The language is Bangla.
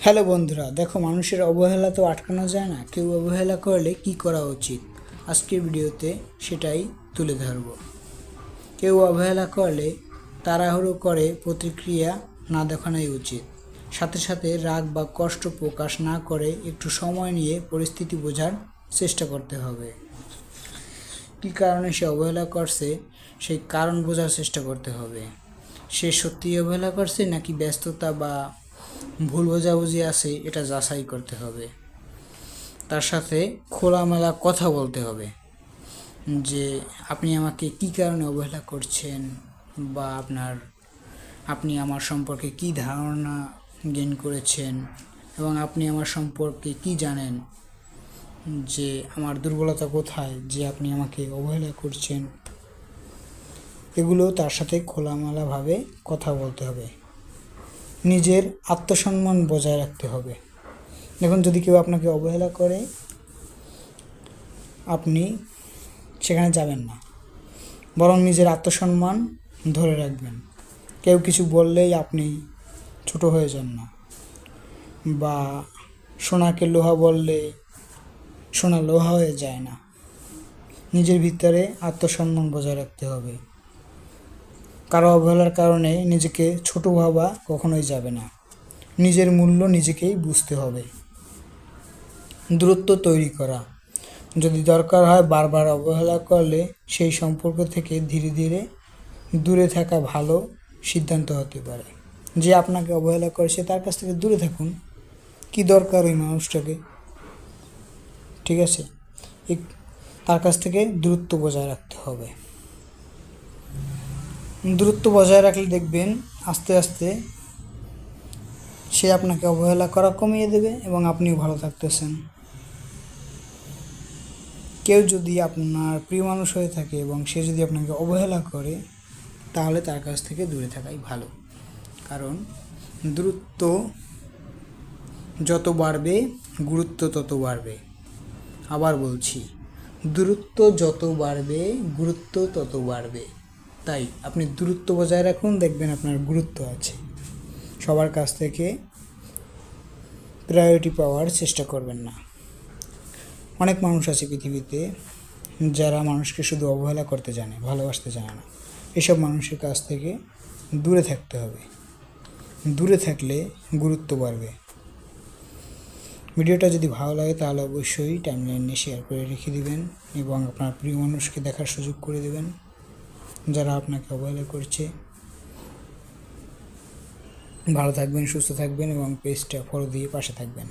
হ্যালো বন্ধুরা, দেখো মানুষের অবহেলা তো আটকানো যায় না। কেউ অবহেলা করলে কি করা উচিত, আজকের ভিডিওতে সেটাই তুলে ধরব। কেউ অবহেলা করলে তাড়াহুড়ো করে প্রতিক্রিয়া না দেখানোই উচিত। সাথে সাথে রাগ বা কষ্ট প্রকাশ না করে একটু সময় নিয়ে পরিস্থিতি বোঝার চেষ্টা করতে হবে। কী কারণে সে অবহেলা করছে সেই কারণ বোঝার চেষ্টা করতে হবে। সে সত্যিই অবহেলা করছে নাকি ব্যস্ততা বা ভুল বোঝাবুঝি আছে, এটা যাচাই করতে হবে। তার সাথে খোলামেলা কথা বলতে হবে যে আপনি আমাকে কী কারণে অবহেলা করছেন, বা আপনি আমার সম্পর্কে কী ধারণা গেইন করেছেন, এবং আপনি আমার সম্পর্কে কী জানেন, যে আমার দুর্বলতা কোথায় যে আপনি আমাকে অবহেলা করছেন। এগুলো তার সাথে খোলামেলাভাবে কথা বলতে হবে। নিজের আত্মসম্মান বজায় রাখতে হবে। দেখুন, যদি কেউ আপনাকে অবহেলা করে, আপনি সেখানে যাবেন না, বরং নিজের আত্মসম্মান ধরে রাখবেন। কেউ কিছু বললেই আপনি ছোট হয়ে যান না, বা সোনাকে লোহা বললে সোনা লোহা হয়ে যায় না। নিজের ভিতরে আত্মসম্মান বজায় রাখতে হবে। কারো অবহেলার কারণে নিজেকে ছোট ভাবা কখনোই যাবে না। নিজের মূল্য নিজেকেই বুঝতে হবে। দূরত্ব তৈরি করা, যদি দরকার হয় বারবার অবহেলা করলে সেই সম্পর্ক থেকে ধীরে ধীরে দূরে থাকা ভালো সিদ্ধান্ত হতে পারে। যে আপনাকে অবহেলা করেছে তার কাছ থেকে দূরে থাকুন। কি দরকার ওই মানুষটাকে, ঠিক আছে? তার কাছ থেকে দূরত্ব বজায় রাখতে হবে। দূরত্ব বজায় রাখলে দেখবেন আস্তে আস্তে সে আপনাকে অবহেলা করা কমিয়ে দেবে এবং আপনিও ভালো থাকতেছেন। কেউ যদি আপনার প্রিয় মানুষ হয়ে থাকে এবং সে যদি আপনাকে অবহেলা করে, তাহলে তার কাছ থেকে দূরে থাকাই ভালো। কারণ দূরত্ব যত বাড়বে গুরুত্ব তত বাড়বে। আবার বলছি, দূরত্ব যত বাড়বে গুরুত্ব তত বাড়বে। তাই আপনি দূরত্ব বজায় রাখুন, দেখবেন আপনার গুরুত্ব আছে। সবার কাছ থেকে প্রায়োরিটি পাওয়ার চেষ্টা করবেন না। অনেক মানুষ আছে পৃথিবীতে যারা মানুষকে শুধু অবহেলা করতে জানে, ভালোবাসতে জানে না। এসব মানুষের কাছ থেকে দূরে থাকতে হবে। দূরে থাকলে গুরুত্ব বাড়বে। ভিডিওটা যদি ভালো লাগে তাহলে অবশ্যই টাইমলাইনে শেয়ার করে রেখে দিবেন এবং আপনার প্রিয় মানুষকে দেখার সুযোগ করে দেবেন যারা আপনাকে অবহেলা করছে। ভালো থাকবেন, সুস্থ থাকবেন এবং পেজটা ফলো দিয়ে পাশে থাকবেন।